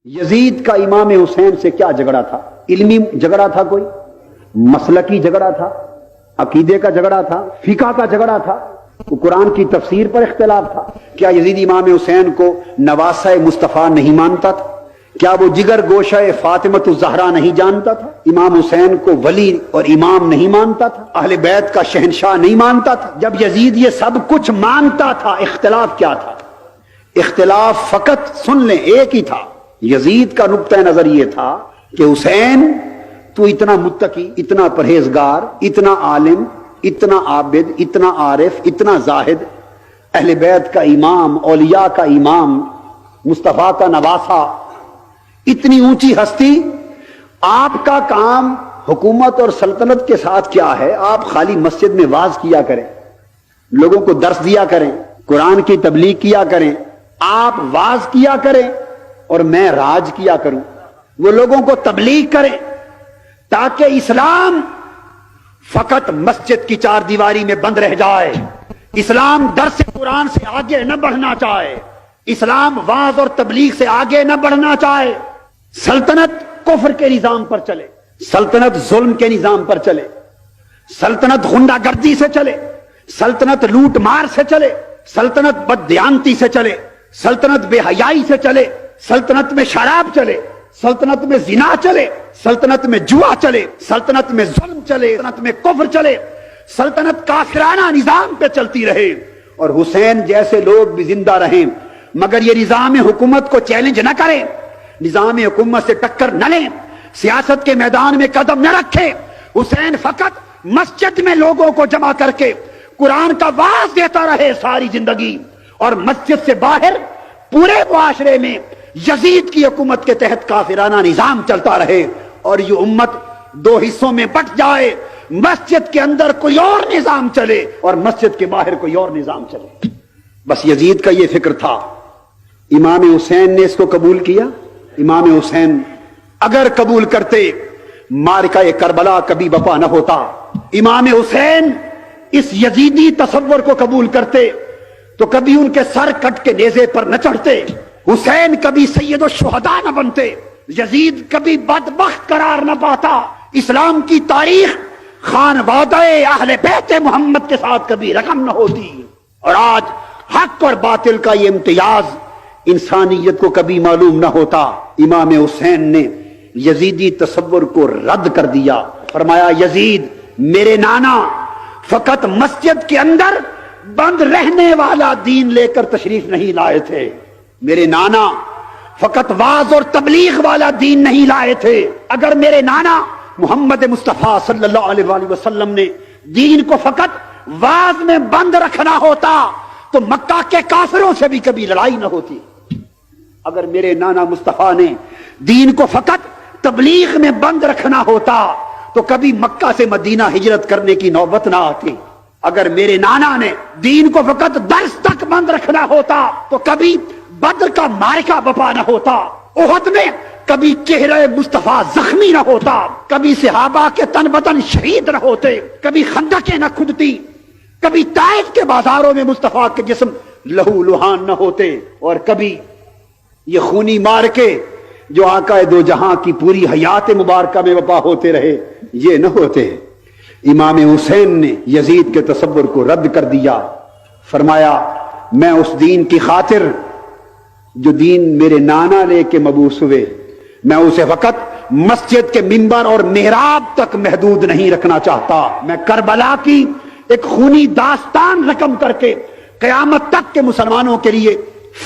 یزید کا امام حسین سے کیا جھگڑا تھا؟ علمی جھگڑا تھا، کوئی مسلکی جھگڑا تھا، عقیدے کا جھگڑا تھا، فقہ کا جھگڑا تھا، قرآن کی تفسیر پر اختلاف تھا؟ کیا یزید امام حسین کو نواسہ مصطفیٰ نہیں مانتا تھا؟ کیا وہ جگر گوشہ فاطمۃ الزہرا نہیں جانتا تھا؟ امام حسین کو ولی اور امام نہیں مانتا تھا؟ اہل بیت کا شہنشاہ نہیں مانتا تھا؟ جب یزید یہ سب کچھ مانتا تھا، اختلاف کیا تھا؟ اختلاف فقط سن لیں ایک ہی تھا۔ یزید کا نقطہ نظر یہ تھا کہ حسین تو اتنا متقی، اتنا پرہیزگار، اتنا عالم، اتنا عابد، اتنا عارف، اتنا زاہد، اہل بیت کا امام، اولیاء کا امام، مصطفیٰ کا نواسہ، اتنی اونچی ہستی، آپ کا کام حکومت اور سلطنت کے ساتھ کیا ہے؟ آپ خالی مسجد میں واعظ کیا کریں، لوگوں کو درس دیا کریں، قرآن کی تبلیغ کیا کریں، آپ واعظ کیا کریں اور میں راج کیا کروں، وہ لوگوں کو تبلیغ کریں تاکہ اسلام فقط مسجد کی چار دیواری میں بند رہ جائے، اسلام درس قرآن سے آگے نہ بڑھنا چاہے، اسلام واعظ اور تبلیغ سے آگے نہ بڑھنا چاہے، سلطنت کفر کے نظام پر چلے، سلطنت ظلم کے نظام پر چلے، سلطنت غنڈہ گردی سے چلے، سلطنت لوٹ مار سے چلے، سلطنت بددیانتی سے چلے، سلطنت بے حیائی سے چلے، سلطنت میں شراب چلے، سلطنت میں زنا چلے، سلطنت میں جوا چلے، سلطنت میں ظلم چلے، سلطنت میں کفر چلے، سلطنت کافرانہ نظام پہ چلتی رہے اور حسین جیسے لوگ بھی زندہ رہیں، مگر یہ نظام حکومت کو چیلنج نہ کریں، نظام حکومت سے ٹکر نہ لیں، سیاست کے میدان میں قدم نہ رکھیں۔ حسین فقط مسجد میں لوگوں کو جمع کر کے قرآن کا واعظ دیتا رہے ساری زندگی، اور مسجد سے باہر پورے معاشرے میں یزید کی حکومت کے تحت کافرانہ نظام چلتا رہے، اور یہ امت دو حصوں میں بٹ جائے، مسجد کے اندر کوئی اور نظام چلے اور مسجد کے باہر کوئی اور نظام چلے۔ بس یزید کا یہ فکر تھا۔ امام حسین نے اس کو قبول کیا؟ امام حسین اگر قبول کرتے، معرکہ کربلا کبھی بپا نہ ہوتا۔ امام حسین اس یزیدی تصور کو قبول کرتے تو کبھی ان کے سر کٹ کے نیزے پر نہ چڑھتے، حسین کبھی سید الشہداء نہ بنتے، یزید کبھی بدبخت قرار نہ پاتا، اسلام کی تاریخ خانوادہ اہل بیت محمد کے ساتھ کبھی رقم نہ ہوتی، اور آج حق اور باطل کا یہ امتیاز انسانیت کو کبھی معلوم نہ ہوتا۔ امام حسین نے یزیدی تصور کو رد کر دیا، فرمایا یزید میرے نانا فقط مسجد کے اندر بند رہنے والا دین لے کر تشریف نہیں لائے تھے، میرے نانا فقط واعظ اور تبلیغ والا دین نہیں لائے تھے۔ اگر میرے نانا محمد مصطفیٰ صلی اللہ علیہ وآلہ وسلم نے دین کو فقط واعظ میں بند رکھنا ہوتا تو مکہ کے کافروں سے بھی کبھی لڑائی نہ ہوتی۔ اگر میرے نانا مصطفیٰ نے دین کو فقط تبلیغ میں بند رکھنا ہوتا تو کبھی مکہ سے مدینہ ہجرت کرنے کی نوبت نہ آتی۔ اگر میرے نانا نے دین کو فقط درس تک بند رکھنا ہوتا تو کبھی بدر کا معرکہ بپا نہ ہوتا، احد میں کبھی چہرہ مصطفیٰ زخمی نہ ہوتا، کبھی صحابہ کے تن بدن شہید نہ ہوتے، کبھی خندقیں نہ کھدتی، کبھی طائف کے بازاروں میں مصطفیٰ کے جسم لہو لہان نہ ہوتے، اور کبھی یہ خونی معرکے جو آقا دو جہاں کی پوری حیات مبارکہ میں وپا ہوتے رہے، یہ نہ ہوتے۔ امام حسین نے یزید کے تصور کو رد کر دیا، فرمایا میں اس دین کی خاطر جو دین میرے نانا لے کے مبعوث ہوئے، میں اسے فقط مسجد کے منبر اور محراب تک محدود نہیں رکھنا چاہتا، میں کربلا کی ایک خونی داستان رقم کر کے قیامت تک کے مسلمانوں کے لیے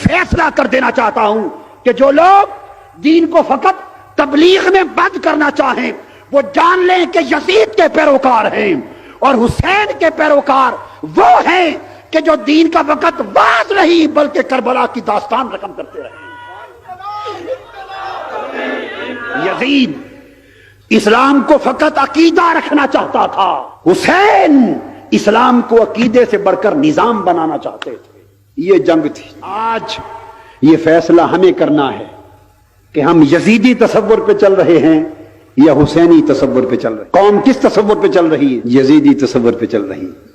فیصلہ کر دینا چاہتا ہوں کہ جو لوگ دین کو فقط تبلیغ میں بند کرنا چاہیں وہ جان لیں کہ یزید کے پیروکار ہیں، اور حسین کے پیروکار وہ ہیں کہ جو دین کا فقط واعظ نہیں بلکہ کربلا کی داستان رقم کرتے رہے۔ یزید اسلام کو فقط عقیدہ رکھنا چاہتا تھا، حسین اسلام کو عقیدے سے بڑھ کر نظام بنانا چاہتے تھے۔ یہ جنگ تھی۔ آج یہ فیصلہ ہمیں کرنا ہے کہ ہم یزیدی تصور پہ چل رہے ہیں یا حسینی تصور پہ چل رہے ہیں۔ قوم کس تصور پہ چل رہی ہے؟ یزیدی تصور پہ چل رہی ہے۔